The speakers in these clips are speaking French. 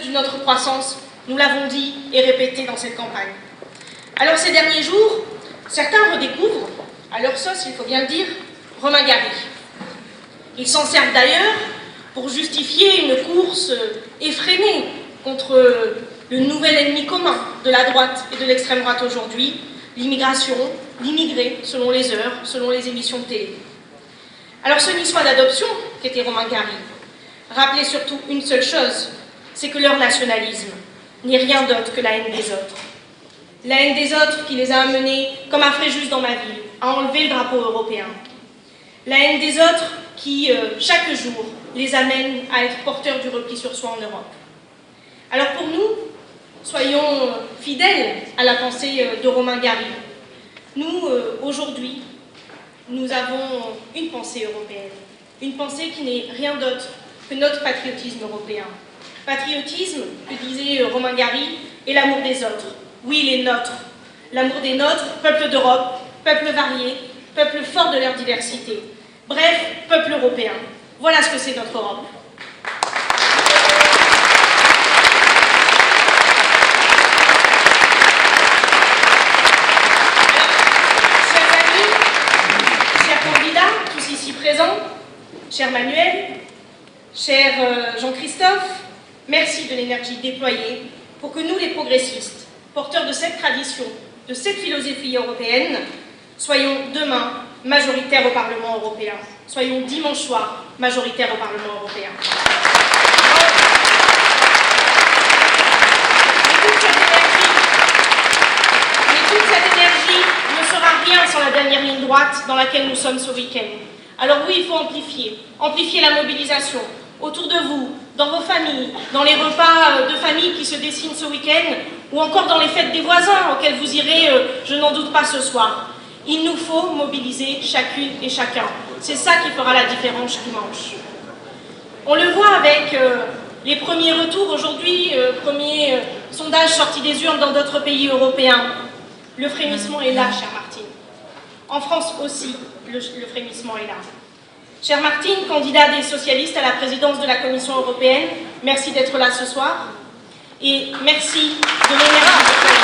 de notre croissance, nous l'avons dit et répété dans cette campagne. Alors ces derniers jours, certains redécouvrent, à leur sauce, il faut bien le dire, Romain Gary. Ils s'en servent d'ailleurs pour justifier une course effrénée contre le nouvel ennemi commun de la droite et de l'extrême droite aujourd'hui, l'immigration, l'immigré, selon les heures, selon les émissions de télé. Alors ce niçois d'adoption, qu'était Romain Gary, rappelait surtout une seule chose, c'est que leur nationalisme n'est rien d'autre que la haine des autres. La haine des autres qui les a amenés, comme à Fréjus dans ma ville, à enlever le drapeau européen. La haine des autres qui, chaque jour, les amène à être porteurs du repli sur soi en Europe. Alors pour nous, soyons fidèles à la pensée de Romain Gary. Nous, aujourd'hui, nous avons une pensée européenne. Une pensée qui n'est rien d'autre que notre patriotisme européen. Patriotisme, que disait Romain Gary, est l'amour des autres. Oui, les nôtres. L'amour des nôtres, peuple d'Europe, peuple varié, peuple fort de leur diversité. Bref, peuple européen. Voilà ce que c'est notre Europe. Chers amis, chers candidats, tous ici présents, cher Manuel, cher Jean-Christophe, merci de l'énergie déployée pour que nous, les progressistes, porteurs de cette tradition, de cette philosophie européenne, soyons demain majoritaires au Parlement européen. Soyons dimanche soir majoritaires au Parlement européen. Mais toute cette énergie ne sera rien sans la dernière ligne droite dans laquelle nous sommes ce week-end. Alors oui, il faut amplifier la mobilisation autour de vous, dans vos familles, dans les repas de famille qui se dessinent ce week-end, ou encore dans les fêtes des voisins auxquelles vous irez, je n'en doute pas, ce soir. Il nous faut mobiliser chacune et chacun. C'est ça qui fera la différence dimanche. On le voit avec les premiers retours aujourd'hui, premiers sondages sortis des urnes dans d'autres pays européens. Le frémissement est là, chère Martine. En France aussi, le frémissement est là. Chère Martine, candidat des socialistes à la présidence de la Commission européenne, merci d'être là ce soir. Et merci de l'énergie déployée.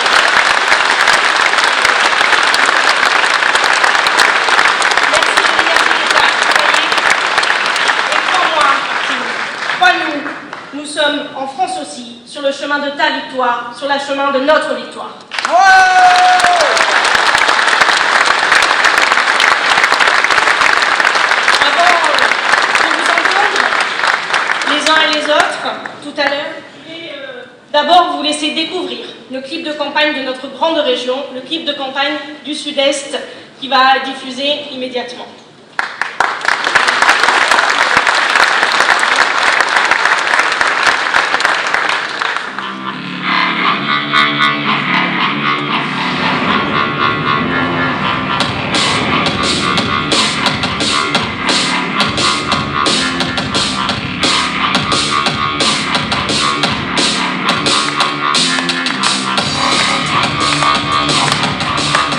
Nous sommes en France aussi sur le chemin de ta victoire, sur le chemin de notre victoire. Avant de vous entendre, les uns et les autres, tout à l'heure, je vais d'abord vous laisser découvrir le clip de campagne de notre grande région, le clip de campagne du Sud-Est qui va diffuser immédiatement.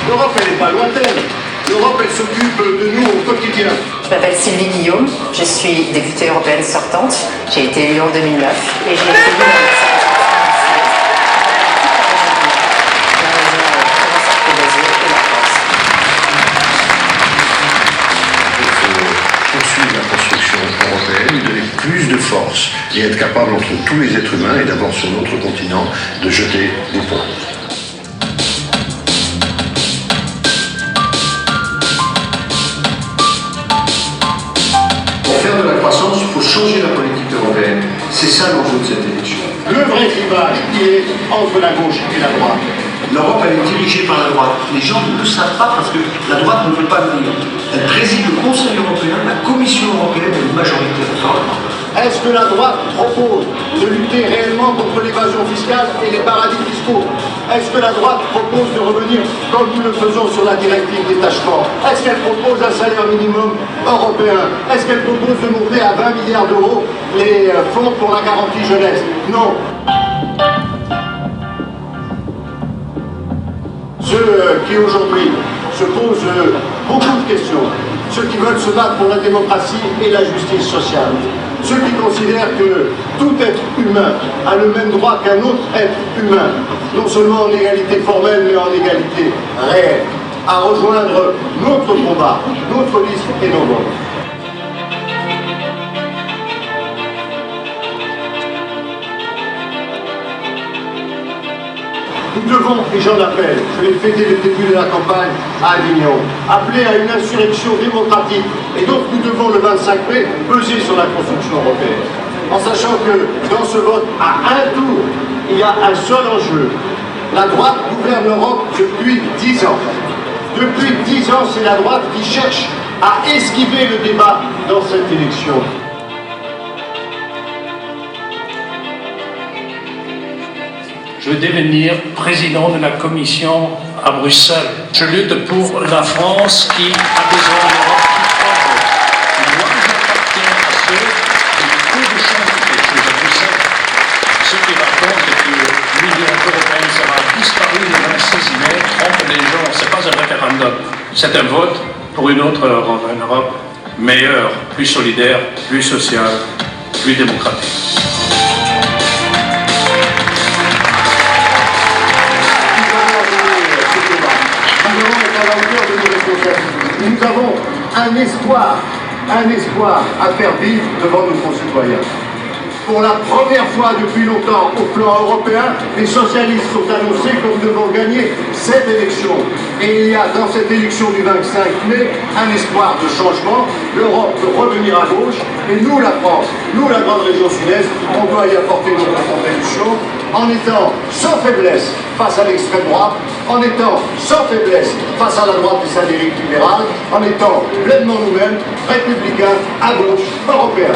L'Europe, elle n'est pas lointaine. L'Europe, elle s'occupe de nous au quotidien. Je m'appelle Sylvie Guillaume, je suis députée européenne sortante. J'ai été élue en 2009 et j'ai été élue poursuivre la construction européenne, donner plus de force et être capable entre tous les êtres humains et d'abord sur notre continent de jeter des ponts. Il faut changer la politique européenne. C'est ça l'enjeu de cette élection. Le vrai clivage qui est entre la gauche et la droite. L'Europe, elle est dirigée par la droite. Les gens ne le savent pas parce que la droite ne veut pas le dire. Elle préside le Conseil européen, la Commission européenne et une majorité du Parlement. Est-ce que la droite propose de lutter réellement contre l'évasion fiscale et les paradis fiscaux? Est-ce que la droite propose de revenir, comme nous le faisons sur la directive détachement? Est-ce qu'elle propose un salaire minimum européen? Est-ce qu'elle propose de monter à 20 milliards d'euros les fonds pour la garantie jeunesse? Non. Ceux qui aujourd'hui se posent beaucoup de questions, ceux qui veulent se battre pour la démocratie et la justice sociale, ceux qui considèrent que tout être humain a le même droit qu'un autre être humain, non seulement en égalité formelle, mais en égalité réelle, à rejoindre notre combat, notre liste et nos votes. Nous devons, et j'en appelle, je l'ai fêté le début de la campagne à Avignon, appeler à une insurrection démocratique, et donc nous devons le 25 mai peser sur la construction européenne, en sachant que dans ce vote à un tour, il y a un seul enjeu. La droite gouverne l'Europe depuis 10 ans. Depuis 10 ans, c'est la droite qui cherche à esquiver le débat dans cette élection. Je veux devenir président de la Commission à Bruxelles. Je lutte pour la France qui a besoin d'une Europe plus forte. Moi, j'appartiens à ceux qui ont de changer quelque chose à Bruxelles. Ce qui raconte que l'Union européenne sera disparue le 26 mai, trompe les gens. Ce n'est pas un référendum, c'est un vote pour une autre Europe, une Europe meilleure, plus solidaire, plus sociale, plus démocratique. Nous avons un espoir à faire vivre devant nos concitoyens. Pour la première fois depuis longtemps au plan européen, les socialistes sont annoncés comme devant gagner cette élection. Et il y a dans cette élection du 25 mai un espoir de changement. L'Europe peut revenir à gauche et nous, la France, nous, la grande région sud-est, on doit y apporter notre contribution en étant sans faiblesse face à l'extrême droite, en étant sans faiblesse face à la droite des satellite libérales, en étant pleinement nous-mêmes, républicains, à gauche, européens.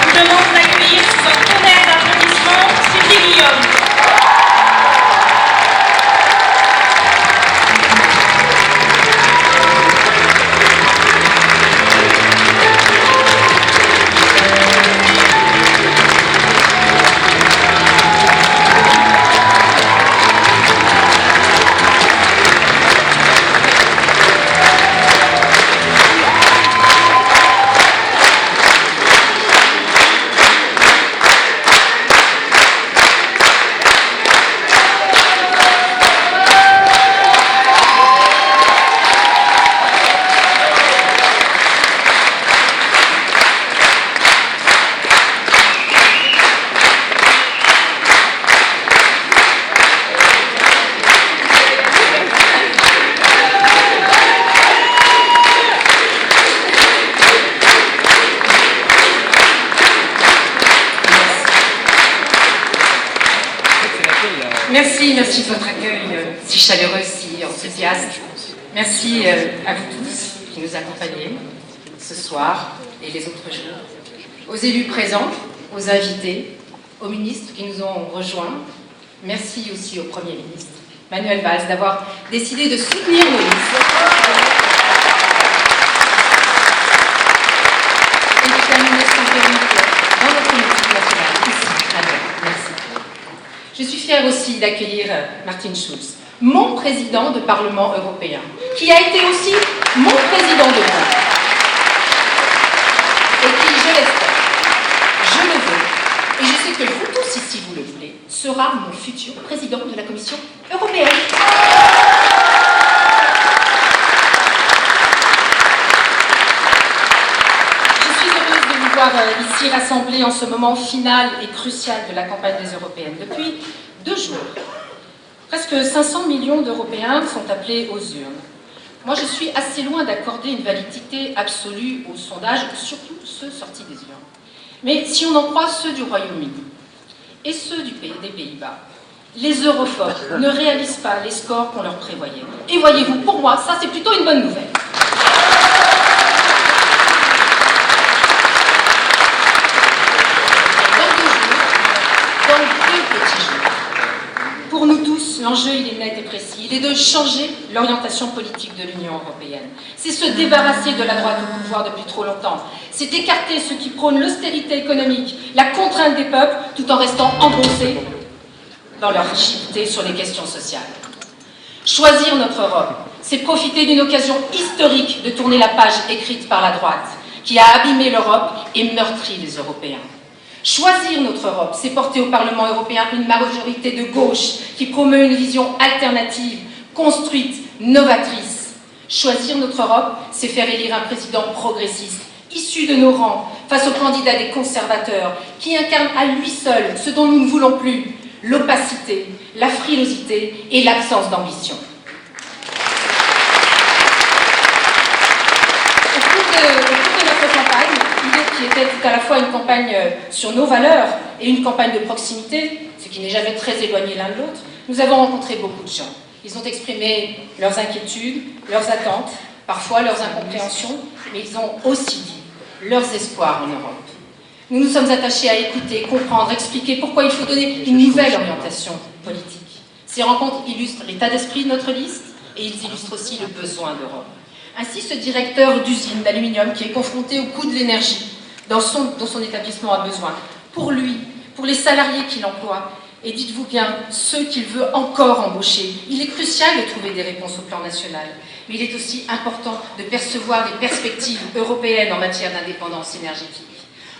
Je demande d'accueillir sous un tonnerre d'applaudissements Sylvie Guillaume. Merci de votre accueil si chaleureux, si enthousiaste. Merci à vous tous qui nous accompagnez ce soir et les autres jours. Aux élus présents, aux invités, aux ministres qui nous ont rejoints. Merci aussi au Premier ministre, Manuel Valls, d'avoir décidé de soutenir nos listes et de terminer son périple dans notre politique nationale, ici, à Lyon. Merci. Je suis fière aussi d'accueillir Martin Schulz, mon président de Parlement européen, qui a été aussi mon président de groupe, et qui, je l'espère, je le veux, et je sais que vous tous ici vous le voulez, sera mon futur président de la Commission européenne. Je suis heureuse de vous voir ici rassemblés en ce moment final et crucial de la campagne des européennes. Depuis 2 jours, presque 500 millions d'Européens sont appelés aux urnes. Moi, je suis assez loin d'accorder une validité absolue aux sondages, surtout ceux sortis des urnes. Mais si on en croit ceux du Royaume-Uni et ceux des Pays-Bas, les europhobes ne réalisent pas les scores qu'on leur prévoyait. Et voyez-vous, pour moi, ça c'est plutôt une bonne nouvelle. Dans 2 petits jours, pour nous tous, l'enjeu il est net et précis. Il est de changer l'orientation politique de l'Union européenne. C'est se débarrasser de la droite au pouvoir depuis trop longtemps. C'est écarter ceux qui prônent l'austérité économique, la contrainte des peuples, tout en restant engoncés dans leur rigidité sur les questions sociales. Choisir notre Europe, c'est profiter d'une occasion historique de tourner la page écrite par la droite, qui a abîmé l'Europe et meurtri les Européens. Choisir notre Europe, c'est porter au Parlement européen une majorité de gauche qui promeut une vision alternative, construite, novatrice. Choisir notre Europe, c'est faire élire un président progressiste, issu de nos rangs, face aux candidats des conservateurs, qui incarne à lui seul ce dont nous ne voulons plus, l'opacité, la frilosité et l'absence d'ambition. Au cours de notre campagne, qui était tout à la fois une campagne sur nos valeurs et une campagne de proximité, ce qui n'est jamais très éloigné l'un de l'autre, nous avons rencontré beaucoup de gens. Ils ont exprimé leurs inquiétudes, leurs attentes, parfois leurs incompréhensions, mais ils ont aussi dit leurs espoirs en Europe. Nous nous sommes attachés à écouter, comprendre, expliquer pourquoi il faut donner une nouvelle orientation politique. Ces rencontres illustrent l'état d'esprit de notre liste et ils illustrent aussi le besoin d'Europe. Ainsi, ce directeur d'usine d'aluminium qui est confronté au coût de l'énergie dont son établissement a besoin, pour lui, pour les salariés qu'il emploie, et dites-vous bien, ceux qu'il veut encore embaucher, il est crucial de trouver des réponses au plan national. Mais il est aussi important de percevoir des perspectives européennes en matière d'indépendance énergétique.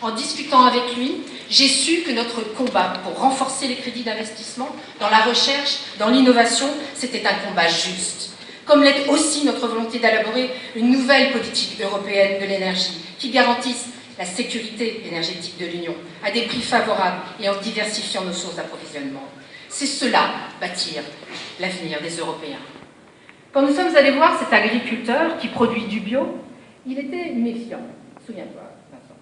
En discutant avec lui, j'ai su que notre combat pour renforcer les crédits d'investissement dans la recherche, dans l'innovation, c'était un combat juste. Comme l'est aussi notre volonté d'élaborer une nouvelle politique européenne de l'énergie qui garantisse la sécurité énergétique de l'Union à des prix favorables et en diversifiant nos sources d'approvisionnement. C'est cela, bâtir l'avenir des Européens. Quand nous sommes allés voir cet agriculteur qui produit du bio, il était méfiant. Souviens-toi, Vincent.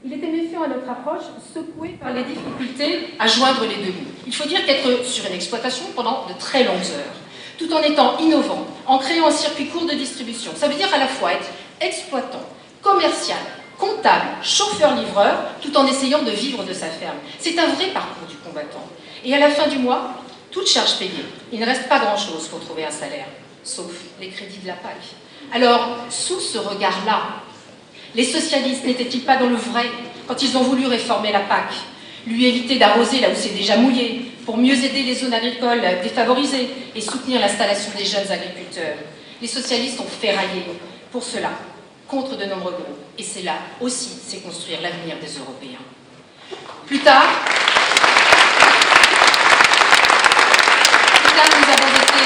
Il était méfiant à notre approche, secoué par les difficultés à joindre les deux bouts. Il faut dire qu'être sur une exploitation pendant de très longues heures, tout en étant innovant, en créant un circuit court de distribution, ça veut dire à la fois être exploitant, commercial, comptable, chauffeur-livreur, tout en essayant de vivre de sa ferme. C'est un vrai parcours du combattant. Et à la fin du mois, toute charge payée. Il ne reste pas grand-chose pour trouver un salaire, sauf les crédits de la PAC. Alors, sous ce regard-là, les socialistes n'étaient-ils pas dans le vrai quand ils ont voulu réformer la PAC, lui éviter d'arroser là où c'est déjà mouillé, pour mieux aider les zones agricoles défavorisées et soutenir l'installation des jeunes agriculteurs? Les socialistes ont ferraillé pour cela, contre de nombreux groupes. Et c'est là aussi, c'est construire l'avenir des Européens. Plus tard, nous avons été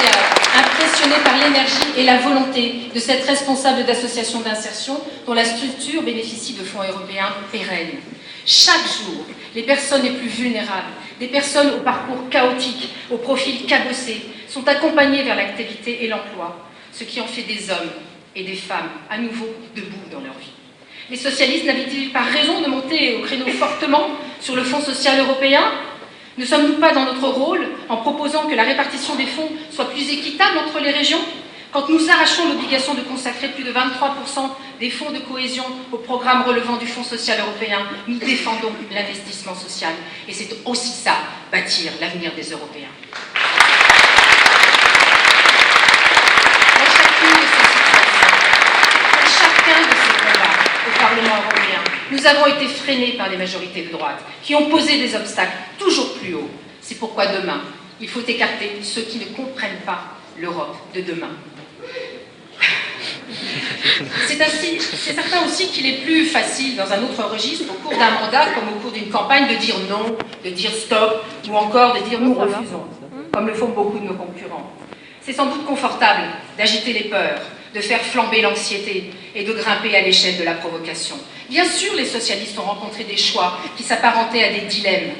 impressionnés par l'énergie et la volonté de cette responsable d'association d'insertion dont la structure bénéficie de fonds européens pérennes. Chaque jour, les personnes les plus vulnérables, des personnes au parcours chaotique, au profil cabossé, sont accompagnées vers l'activité et l'emploi, ce qui en fait des hommes et des femmes à nouveau debout dans leur vie. Les socialistes n'avaient-ils pas raison de monter au créneau fortement sur le Fonds social européen? Ne sommes-nous pas dans notre rôle en proposant que la répartition des fonds soit plus équitable entre les régions? Quand nous arrachons l'obligation de consacrer plus de 23% des fonds de cohésion aux programmes relevant du Fonds social européen, nous défendons l'investissement social. Et c'est aussi ça, bâtir l'avenir des Européens. Au Parlement européen, nous avons été freinés par les majorités de droite qui ont posé des obstacles toujours plus hauts. C'est pourquoi demain, il faut écarter ceux qui ne comprennent pas l'Europe de demain. C'est certain aussi qu'il est plus facile dans un autre registre, au cours d'un mandat comme au cours d'une campagne, de dire non, de dire stop, ou encore de dire nous refusons, comme le font beaucoup de nos concurrents. C'est sans doute confortable d'agiter les peurs, de faire flamber l'anxiété et de grimper à l'échelle de la provocation. Bien sûr, les socialistes ont rencontré des choix qui s'apparentaient à des dilemmes,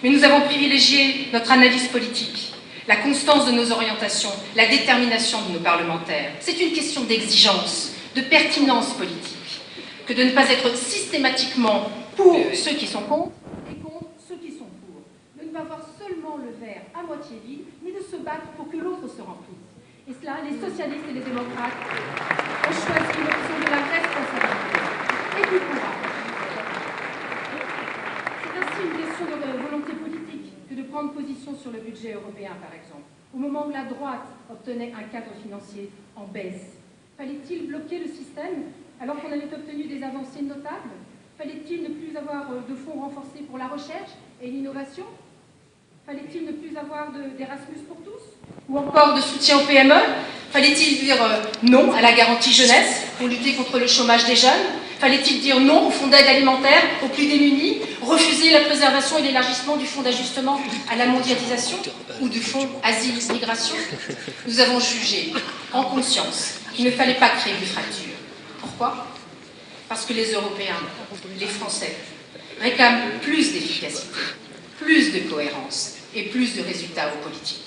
mais nous avons privilégié notre analyse politique, la constance de nos orientations, la détermination de nos parlementaires. C'est une question d'exigence, de pertinence politique, que de ne pas être systématiquement pour ceux qui sont contre et contre ceux qui sont pour. De ne pas voir seulement le verre à moitié vide, mais de se battre pour que l'autre se remplisse. Et cela, les socialistes et les démocrates ont choisi l'option de la responsabilité et du courage. C'est ainsi une question de volonté politique que de prendre position sur le budget européen, par exemple. Au moment où la droite obtenait un cadre financier en baisse, fallait-il bloquer le système alors qu'on avait obtenu des avancées notables? Fallait-il ne plus avoir de fonds renforcés pour la recherche et l'innovation? Fallait-il ne plus avoir d'Erasmus pour tous? Ou encore de soutien aux PME? Fallait-il dire non à la garantie jeunesse pour lutter contre le chômage des jeunes? Fallait-il dire non au fonds d'aide alimentaire aux plus démunis? Refuser la préservation et l'élargissement du fonds d'ajustement à la mondialisation ou du fonds asile-migration? Nous avons jugé, en conscience, qu'il ne fallait pas créer une fracture. Pourquoi? Parce que les Européens, les Français, réclament plus d'efficacité, plus de cohérence et plus de résultats aux politiques.